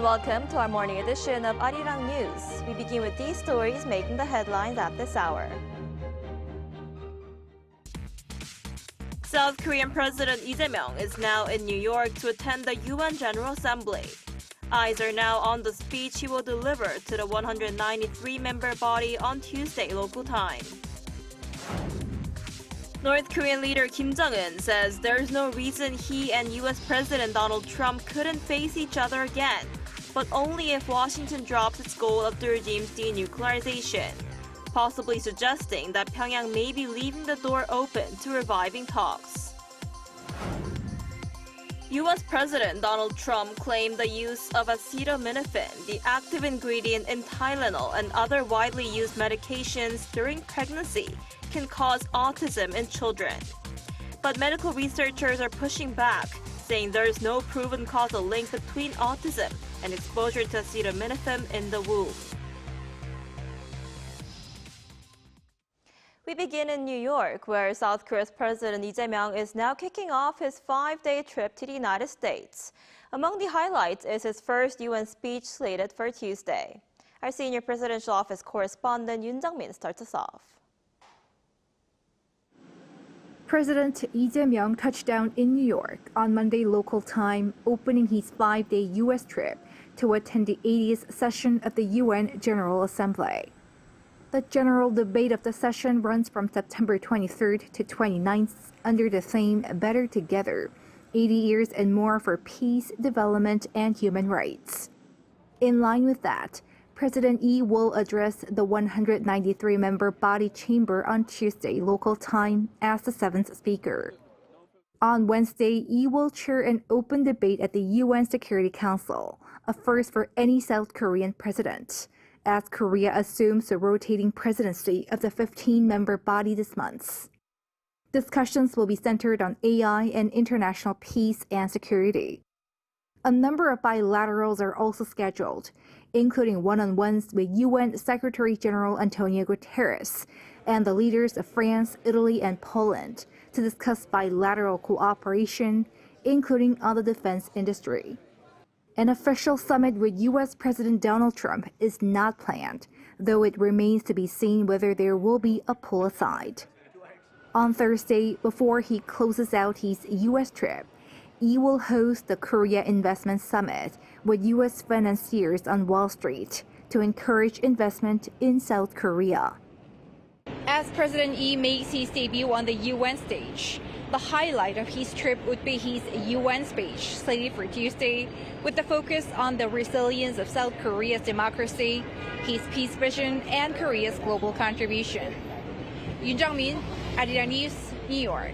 and welcome to our morning edition of Arirang News. We begin with these stories making the headlines at this hour. South Korean President Lee Jae-myung is now in New York to attend the UN General Assembly. Eyes are now on the speech he will deliver to the 193-member body on Tuesday local time. North Korean leader Kim Jong-un says there's no reason he and U.S. President Donald Trump couldn't face each other again, but only if Washington drops its goal of the regime's denuclearization, possibly suggesting that Pyongyang may be leaving the door open to reviving talks. U.S. President Donald Trump claimed the use of acetaminophen, the active ingredient in Tylenol and other widely used medications during pregnancy, can cause autism in children. But medical researchers are pushing back, saying there is no proven causal link between autism and exposure to acetaminophen in the womb. We begin in New York, where South Korea's President Lee Jae-myung is now kicking off his 5-day trip to the United States. Among the highlights is his first UN speech slated for Tuesday. Our senior presidential office correspondent Yoon Jung-min starts us off. President Lee Jae-myung touched down in New York on Monday local time, opening his 5-day U.S. trip to attend the 80th session of the UN General Assembly. The general debate of the session runs from September 23rd to 29th under the theme Better Together, 80 years and more for peace, development, and human rights. In line with that, President Lee will address the 193-member body chamber on Tuesday local time as the 7th speaker. On Wednesday, Lee will chair an open debate at the UN Security Council, a first for any South Korean president, as Korea assumes the rotating presidency of the 15-member body this month. Discussions will be centered on AI and international peace and security. A number of bilaterals are also scheduled, including one-on-ones with UN Secretary-General Antonio Guterres and the leaders of France, Italy, and Poland to discuss bilateral cooperation, including on the defense industry. An official summit with U.S. President Donald Trump is not planned, though it remains to be seen whether there will be a pull aside. On Thursday, before he closes out his U.S. trip, Lee will host the Korea Investment Summit with U.S. financiers on Wall Street to encourage investment in South Korea. As President Lee makes his debut on the UN stage, the highlight of his trip would be his UN speech slated for Tuesday, with the focus on the resilience of South Korea's democracy, his peace vision, and Korea's global contribution. Yoon Jung-min, Arirang News, New York.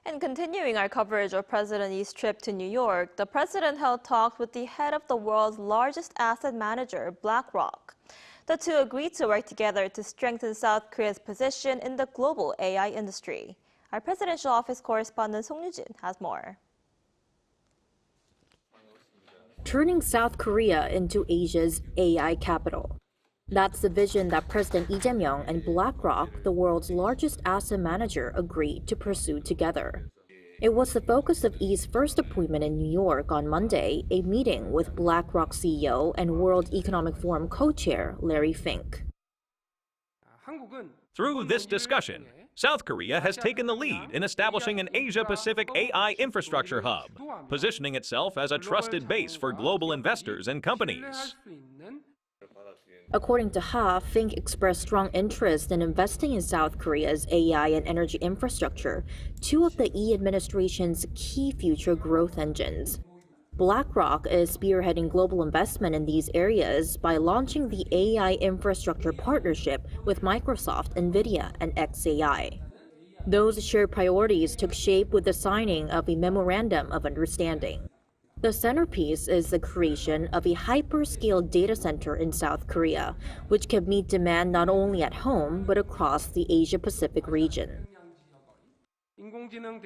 And continuing our coverage of President Lee's trip to New York, the president held talks with the head of the world's largest asset manager, BlackRock. The two agreed to work together to strengthen South Korea's position in the global AI industry. Our presidential office correspondent Song Yoo-jin has more. Turning South Korea into Asia's AI capital. That's the vision that President Lee Jae-myung and BlackRock, the world's largest asset manager, agreed to pursue together. It was the focus of Lee's first appointment in New York on Monday, a meeting with BlackRock CEO and World Economic Forum co-chair Larry Fink. Through this discussion, South Korea has taken the lead in establishing an Asia-Pacific AI infrastructure hub, positioning itself as a trusted base for global investors and companies. According to Ha, Fink expressed strong interest in investing in South Korea's AI and energy infrastructure, two of the Lee administration's key future growth engines. BlackRock is spearheading global investment in these areas by launching the AI infrastructure partnership with Microsoft, Nvidia, and xAI. Those shared priorities took shape with the signing of a memorandum of understanding. The centerpiece is the creation of a hyperscale data center in South Korea, which can meet demand not only at home but across the Asia-Pacific region.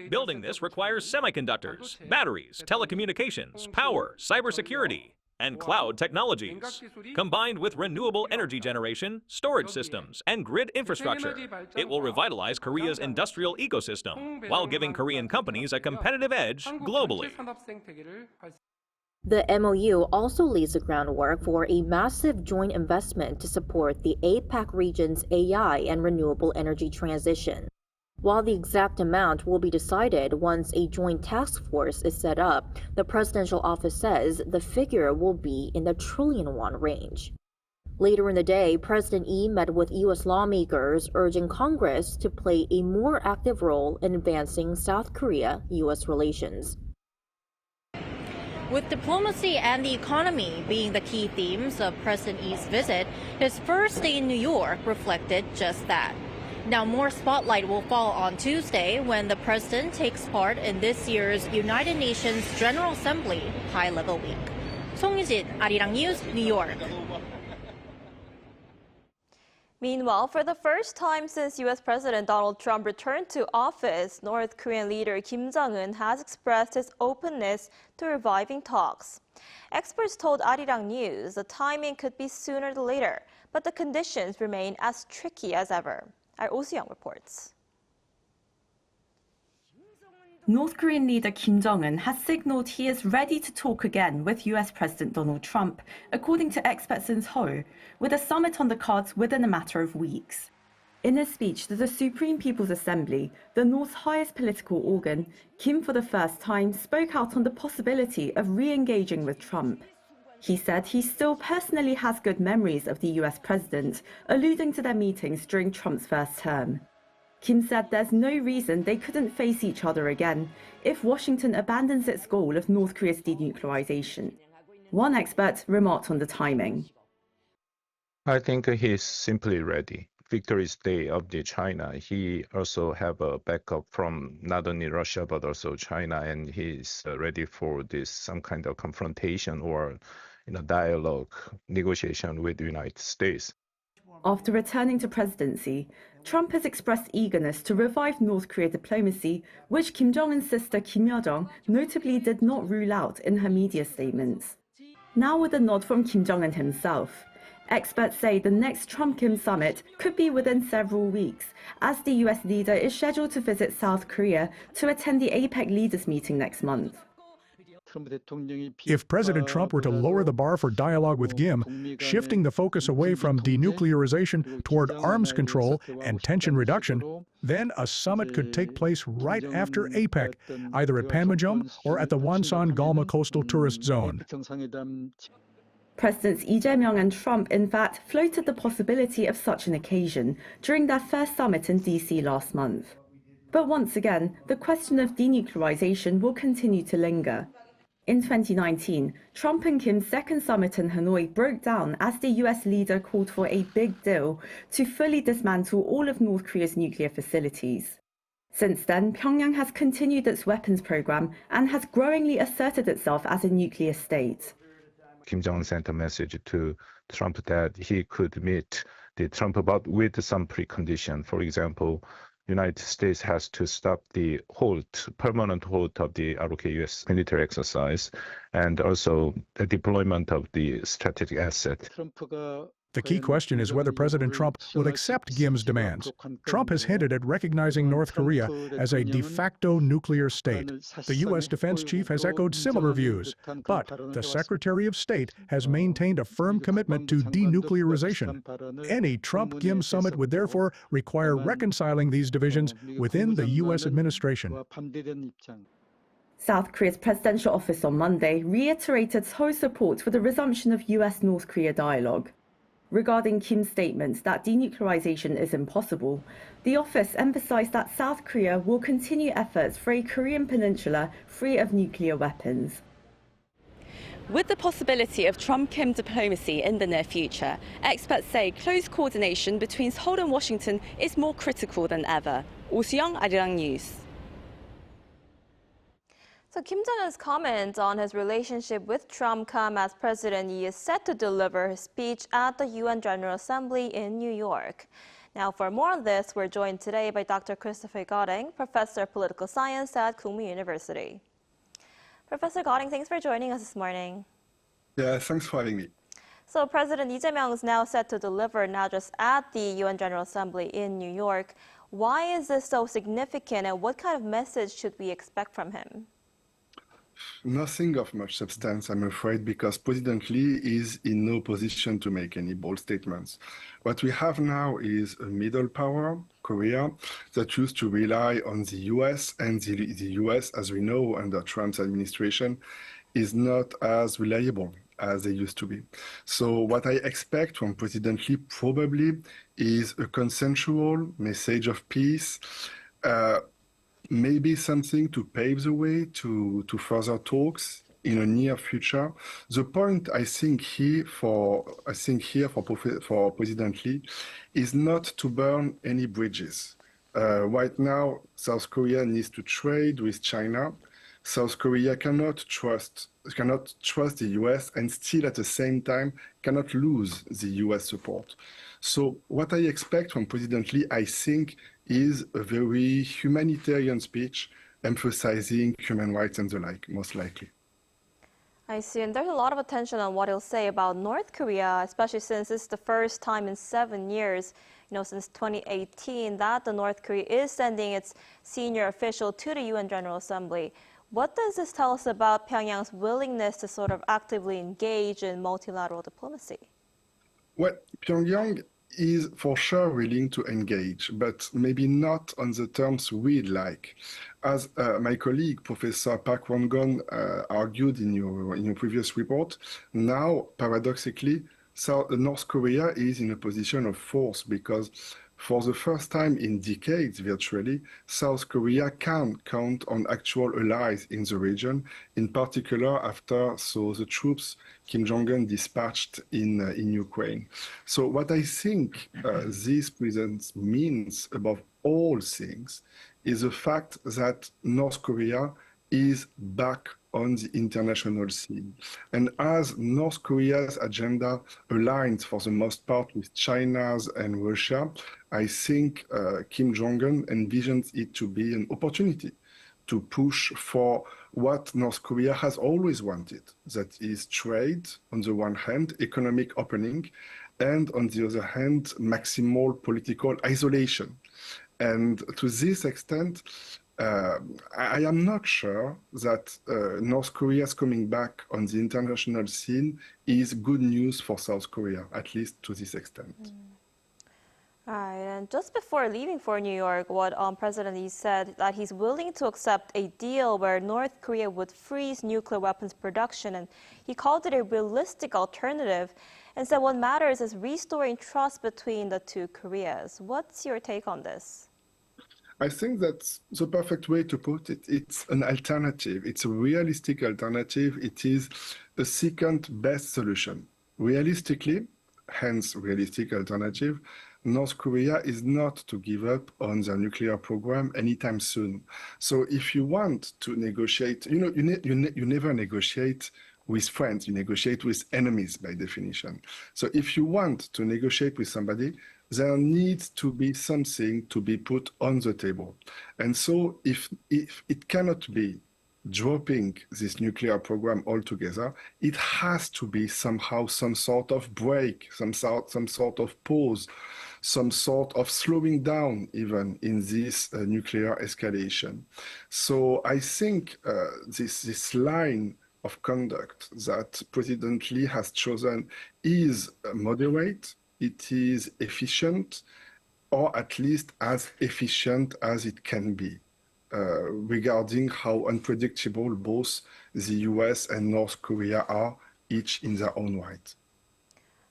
Building this requires semiconductors, batteries, telecommunications, power, cybersecurity, and cloud technologies. Combined with renewable energy generation, storage systems, and grid infrastructure, it will revitalize Korea's industrial ecosystem while giving Korean companies a competitive edge globally. The MOU also lays the groundwork for a massive joint investment to support the APAC region's AI and renewable energy transition. While the exact amount will be decided once a joint task force is set up, the presidential office says the figure will be in the trillion won range. Later in the day, President Lee met with U.S. lawmakers urging Congress to play a more active role in advancing South Korea-U.S. relations. With diplomacy and the economy being the key themes of President Lee's visit, his first day in New York reflected just that. Now more spotlight will fall on Tuesday when the president takes part in this year's United Nations General Assembly High-Level Week. 송유진, Arirang News, New York. Meanwhile, for the first time since U.S. President Donald Trump returned to office, North Korean leader Kim Jong-un has expressed his openness to reviving talks. Experts told Arirang News the timing could be sooner than later, but the conditions remain as tricky as ever. Our Oh Soo-young reports. North Korean leader Kim Jong-un has signaled he is ready to talk again with US President Donald Trump, according to experts in Seoul, with a summit on the cards within a matter of weeks. In his speech to the Supreme People's Assembly, the North's highest political organ, Kim for the first time spoke out on the possibility of re-engaging with Trump. He said he still personally has good memories of the US president, alluding to their meetings during Trump's first term. Kim said there's no reason they couldn't face each other again if Washington abandons its goal of North Korea's denuclearization. One expert remarked on the timing. I think he's simply ready. Victory's Day of the China. He also have a backup from not only Russia but also China, and he's ready for this some kind of confrontation or dialogue, negotiation with the United States. After returning to presidency, Trump has expressed eagerness to revive North Korea diplomacy, which Kim Jong-un's sister Kim Yo-jong notably did not rule out in her media statements. Now with a nod from Kim Jong-un himself, experts say the next Trump-Kim summit could be within several weeks, as the US leader is scheduled to visit South Korea to attend the APEC leaders meeting next month. If President Trump were to lower the bar for dialogue with Kim, shifting the focus away from denuclearization toward arms control and tension reduction, then a summit could take place right after APEC, either at Panmunjom or at the Wonsan-Galma Coastal Tourist Zone. Presidents Lee Jae-myung and Trump, in fact, floated the possibility of such an occasion during their first summit in D.C. last month. But once again, the question of denuclearization will continue to linger. In 2019, Trump and Kim's second summit in Hanoi broke down as the US leader called for a big deal to fully dismantle all of North Korea's nuclear facilities. Since then, Pyongyang has continued its weapons program and has growingly asserted itself as a nuclear state. Kim Jong-un sent a message to Trump that he could meet the Trump but with some precondition. For example, United States has to stop the permanent halt of the ROK-US military exercise, and also the deployment of the strategic asset. The key question is whether President Trump will accept Kim's demands. Trump has hinted at recognizing North Korea as a de facto nuclear state. The U.S. defense chief has echoed similar views, but the Secretary of State has maintained a firm commitment to denuclearization. Any Trump-Kim summit would therefore require reconciling these divisions within the U.S. administration. South Korea's presidential office on Monday reiterated Seoul's support for the resumption of U.S.-North Korea dialogue. Regarding Kim's statements that denuclearization is impossible, the office emphasized that South Korea will continue efforts for a Korean peninsula free of nuclear weapons. With the possibility of Trump-Kim diplomacy in the near future, experts say close coordination between Seoul and Washington is more critical than ever. Oh Soo-young, Arirang News. So Kim Jong-un's comments on his relationship with Trump come as President Lee is set to deliver his speech at the UN General Assembly in New York. Now, for more on this, we're joined today by Dr. Christopher Goding, Professor of Political Science at Kookmin University. Professor Goding, thanks for joining us this morning. Yeah, thanks for having me. So President Lee Jae-myung is now set to deliver an address at the UN General Assembly in New York. Why is this so significant, and what kind of message should we expect from him? Nothing of much substance, I'm afraid, because President Lee is in no position to make any bold statements. What we have now is a middle power, Korea, that used to rely on the US, and the US, as we know, under Trump's administration, is not as reliable as they used to be. So what I expect from President Lee probably is a consensual message of peace, maybe something to pave the way to further talks in a near future. The point I think here for President Lee is not to burn any bridges. Right now, South Korea needs to trade with China. South Korea cannot trust the US and still at the same time cannot lose the US support. So what I expect from President Lee, I think, is a very humanitarian speech emphasizing human rights and the like, most likely. I see, and there's a lot of attention on what he'll say about North Korea, especially since this is the first time in 7 years, since 2018, that the North Korea is sending its senior official to the UN General Assembly. What does this tell us about Pyongyang's willingness to sort of actively engage in multilateral diplomacy? Well, Pyongyang is for sure willing to engage, but maybe not on the terms we'd like. As my colleague, Professor Park Won-gon, argued in your previous report, now, paradoxically, North Korea is in a position of force because for the first time in decades, virtually, South Korea can count on actual allies in the region, in particular after the troops Kim Jong-un dispatched in Ukraine. So what I think this presence means above all things is the fact that North Korea is back on the international scene. And as North Korea's agenda aligns for the most part with China's and Russia, I think Kim Jong-un envisions it to be an opportunity to push for what North Korea has always wanted, that is trade on the one hand, economic opening, and on the other hand, maximal political isolation. And to this extent, I am not sure that North Korea's coming back on the international scene is good news for South Korea, at least to this extent. All right, and just before leaving for New York, what President Lee said that he's willing to accept a deal where North Korea would freeze nuclear weapons production, and he called it a realistic alternative, and said what matters is restoring trust between the two Koreas. What's your take on this? I think that's the perfect way to put it. It's an alternative. It's a realistic alternative. It is the second best solution. Realistically, hence realistic alternative, North Korea is not to give up on their nuclear program anytime soon. So if you want to negotiate, you never negotiate with friends, you negotiate with enemies by definition. So if you want to negotiate with somebody, there needs to be something to be put on the table. And so if it cannot be dropping this nuclear program altogether, it has to be somehow some sort of break, some sort of pause, some sort of slowing down even in this nuclear escalation. So I think this line of conduct that President Lee has chosen is moderate, it is efficient, or at least as efficient as it can be, regarding how unpredictable both the US and North Korea are, each in their own right.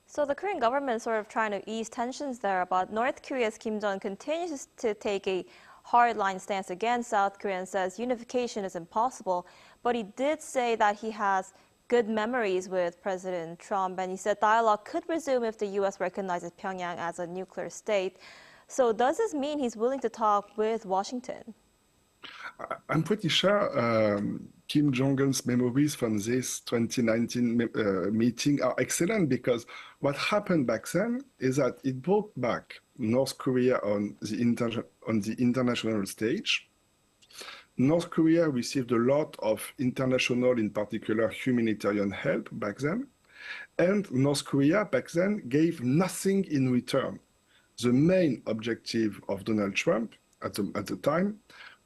So the Korean government is sort of trying to ease tensions there, but North Korea's Kim Jong-un continues to take a hardline stance against South Korea and says unification is impossible. But he did say that he has good memories with President Trump, and he said dialogue could resume if the U.S. recognizes Pyongyang as a nuclear state. So does this mean he's willing to talk with Washington? I'm pretty sure Kim Jong-un's memories from this 2019 meeting are excellent, because what happened back then is that it brought back North Korea on the international stage. North Korea received a lot of international, in particular humanitarian help back then, and North Korea back then gave nothing in return. The main objective of Donald Trump at the time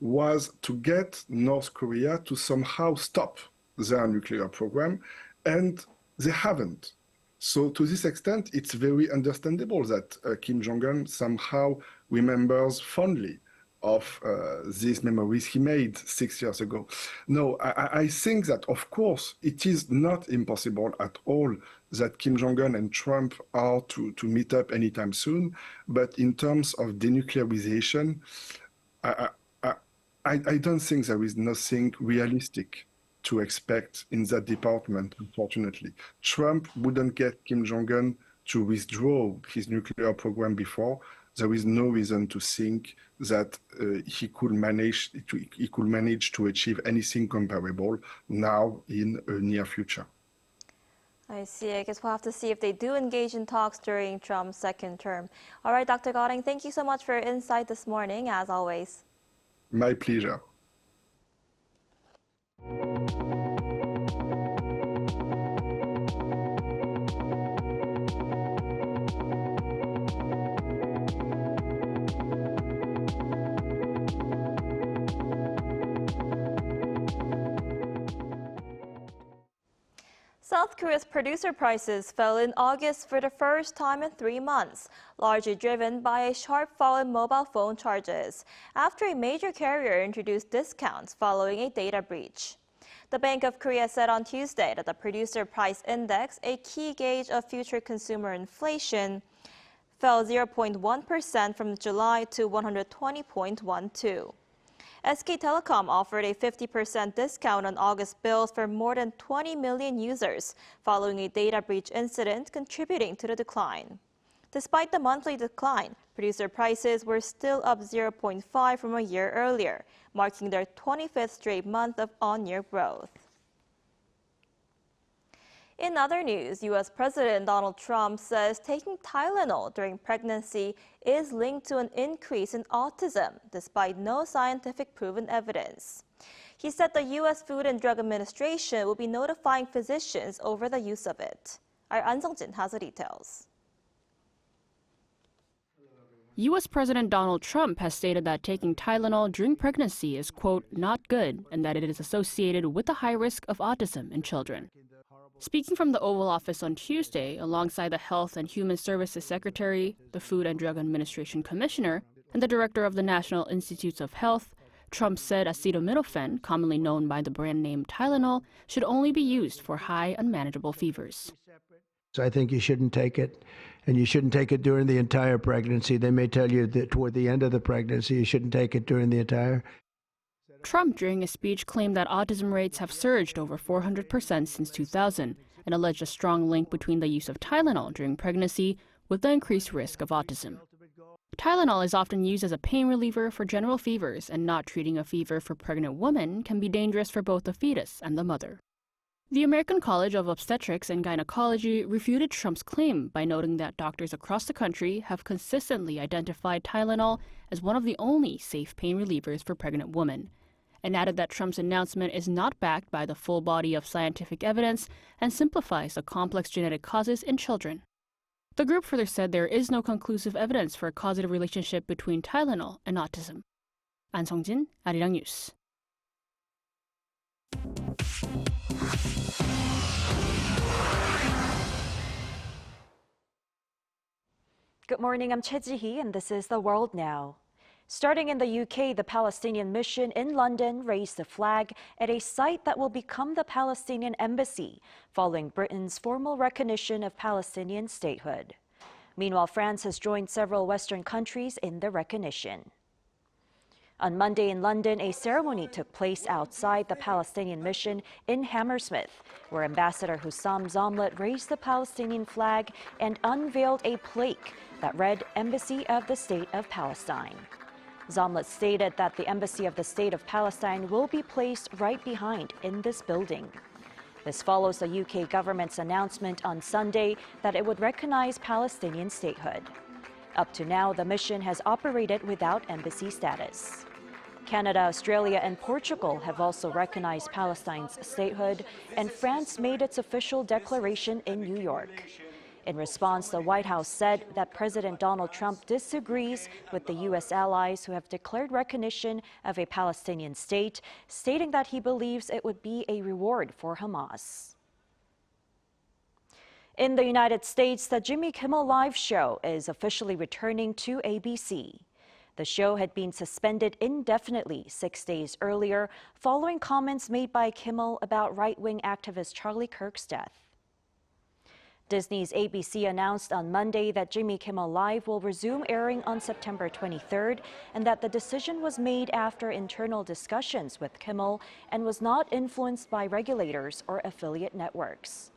was to get North Korea to somehow stop their nuclear program, and they haven't. So to this extent, it's very understandable that Kim Jong-un somehow remembers fondly of these memories he made 6 years ago. No, I think that, of course, it is not impossible at all that Kim Jong-un and Trump are to meet up anytime soon. But in terms of denuclearization, I don't think there is nothing realistic to expect in that department, unfortunately. Trump wouldn't get Kim Jong-un to withdraw his nuclear program before. There is no reason to think that he could manage to achieve anything comparable now in a near future. I see. I guess we'll have to see if they do engage in talks during Trump's second term. All right, Dr. Goding, thank you so much for your insight this morning, as always. My pleasure. South Korea's producer prices fell in August for the first time in 3 months, largely driven by a sharp fall in mobile phone charges after a major carrier introduced discounts following a data breach. The Bank of Korea said on Tuesday that the producer price index, a key gauge of future consumer inflation, fell 0.1% from July to 120.12. SK Telecom offered a 50% discount on August bills for more than 20 million users following a data breach incident contributing to the decline. Despite the monthly decline, producer prices were still up 0.5 from a year earlier, marking their 25th straight month of on-year growth. In other news, U.S. President Donald Trump says taking Tylenol during pregnancy is linked to an increase in autism, despite no scientific proven evidence. He said the U.S. Food and Drug Administration will be notifying physicians over the use of it. Our An Sung-jin has the details. U.S. President Donald Trump has stated that taking Tylenol during pregnancy is, quote, not good, and that it is associated with the high risk of autism in children. Speaking from the Oval Office on Tuesday, alongside the Health and Human Services Secretary, the Food and Drug Administration Commissioner, and the Director of the National Institutes of Health, Trump said acetaminophen, commonly known by the brand name Tylenol, should only be used for high, unmanageable fevers. So I think you shouldn't take it, and you shouldn't take it during the entire pregnancy. They may tell you that toward the end of the pregnancy, you shouldn't take it during the entire. Trump, during his speech, claimed that autism rates have surged over 400% since 2000 and alleged a strong link between the use of Tylenol during pregnancy with the increased risk of autism. Tylenol is often used as a pain reliever for general fevers, and not treating a fever for pregnant women can be dangerous for both the fetus and the mother. The American College of Obstetrics and Gynecology refuted Trump's claim by noting that doctors across the country have consistently identified Tylenol as one of the only safe pain relievers for pregnant women, and added that Trump's announcement is not backed by the full body of scientific evidence and simplifies the complex genetic causes in children. The group further said there is no conclusive evidence for a causative relationship between Tylenol and autism. An Sung-jin, Arirang News. Good morning, I'm Choi Ji-hee, and this is The World Now. Starting in the UK, the Palestinian Mission in London raised the flag at a site that will become the Palestinian Embassy, following Britain's formal recognition of Palestinian statehood. Meanwhile, France has joined several Western countries in the recognition. On Monday in London, a ceremony took place outside the Palestinian Mission in Hammersmith, where Ambassador Hussam Zomlot raised the Palestinian flag and unveiled a plaque that read Embassy of the State of Palestine. Zomlot stated that the Embassy of the State of Palestine will be placed right behind in this building. This follows the UK government's announcement on Sunday that it would recognize Palestinian statehood. Up to now, the mission has operated without embassy status. Canada, Australia, and Portugal have also recognized Palestine's statehood, and France made its official declaration in New York. In response, the White House said that President Donald Trump disagrees with the U.S. allies who have declared recognition of a Palestinian state, stating that he believes it would be a reward for Hamas. In the United States, the Jimmy Kimmel Live show is officially returning to ABC. The show had been suspended indefinitely 6 days earlier, following comments made by Kimmel about right-wing activist Charlie Kirk's death. Disney's ABC announced on Monday that Jimmy Kimmel Live will resume airing on September 23rd, and that the decision was made after internal discussions with Kimmel and was not influenced by regulators or affiliate networks.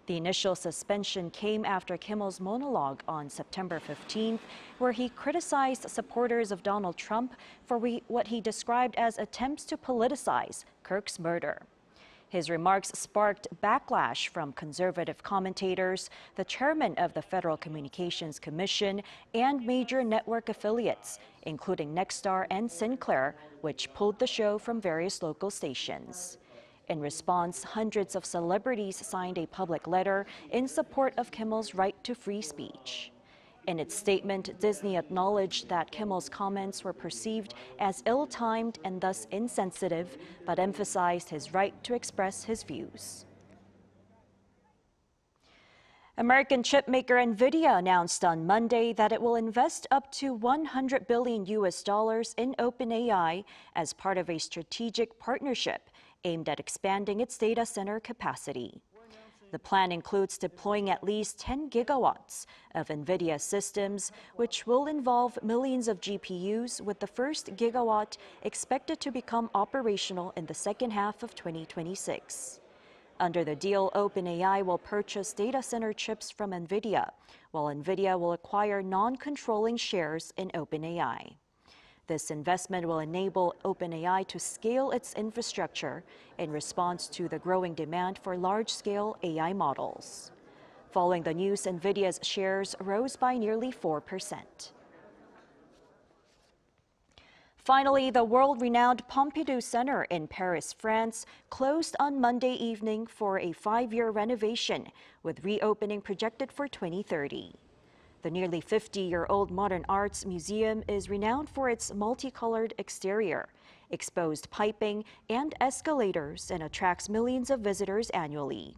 The initial suspension came after Kimmel's monologue on September 15th, where he criticized supporters of Donald Trump for what he described as attempts to politicize Kirk's murder. His remarks sparked backlash from conservative commentators, the chairman of the Federal Communications Commission, and major network affiliates, including Nexstar and Sinclair, which pulled the show from various local stations. In response, hundreds of celebrities signed a public letter in support of Kimmel's right to free speech. In its statement, Disney acknowledged that Kimmel's comments were perceived as ill-timed and thus insensitive, but emphasized his right to express his views. American chipmaker Nvidia announced on Monday that it will invest up to $100 billion in OpenAI as part of a strategic partnership aimed at expanding its data center capacity. The plan includes deploying at least 10 gigawatts of Nvidia systems, which will involve millions of GPUs, with the first gigawatt expected to become operational in the second half of 2026. Under the deal, OpenAI will purchase data center chips from Nvidia, while Nvidia will acquire non-controlling shares in OpenAI. This investment will enable OpenAI to scale its infrastructure in response to the growing demand for large-scale AI models. Following the news, Nvidia's shares rose by nearly 4%. Finally, the world-renowned Pompidou Center in Paris, France, closed on Monday evening for a 5-year renovation, with reopening projected for 2030. The nearly 50-year-old modern arts museum is renowned for its multicolored exterior, exposed piping, and escalators, and attracts millions of visitors annually.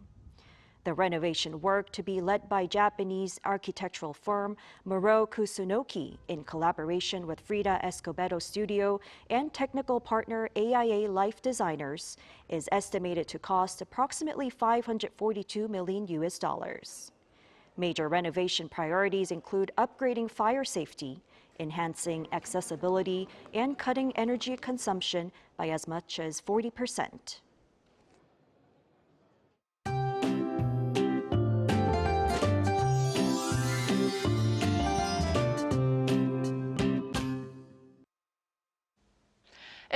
The renovation work, to be led by Japanese architectural firm Muro Kusunoki in collaboration with Frida Escobedo Studio and technical partner AIA Life Designers, is estimated to cost approximately $542 million. Major renovation priorities include upgrading fire safety, enhancing accessibility, and cutting energy consumption by as much as 40%.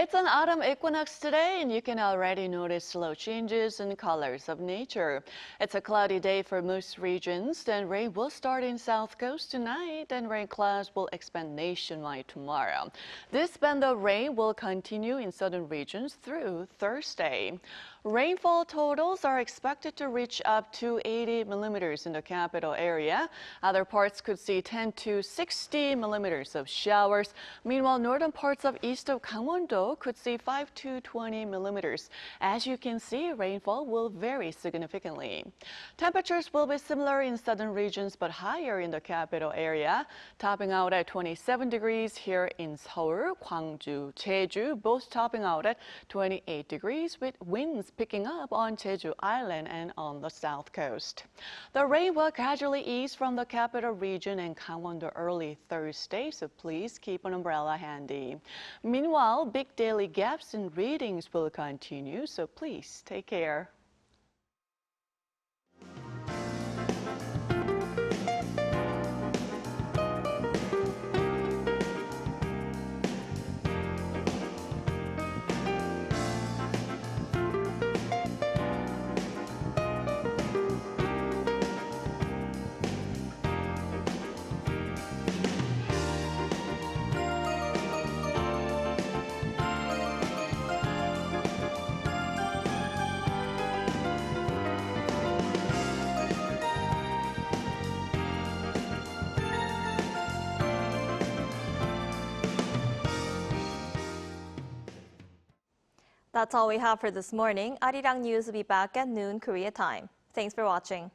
It's an autumn equinox today, and you can already notice slow changes in colors of nature. It's a cloudy day for most regions, then rain will start in South Coast tonight, and rain clouds will expand nationwide tomorrow. This band of rain will continue in southern regions through Thursday. Rainfall totals are expected to reach up to 80 millimeters in the capital area. Other parts could see 10 to 60 millimeters of showers. Meanwhile, northern parts of east of Gangwon-do could see 5 to 20 millimeters. As you can see, rainfall will vary significantly. Temperatures will be similar in southern regions but higher in the capital area, topping out at 27 degrees here in Seoul, Gwangju, Jeju, both topping out at 28 degrees with winds picking up on Jeju Island and on the south coast. The rain will gradually ease from the capital region and Gangwon-do early Thursday, so please keep an umbrella handy. Meanwhile, big daily gaps in readings will continue, so please take care. That's all we have for this morning. Arirang News will be back at noon Korea time. Thanks for watching.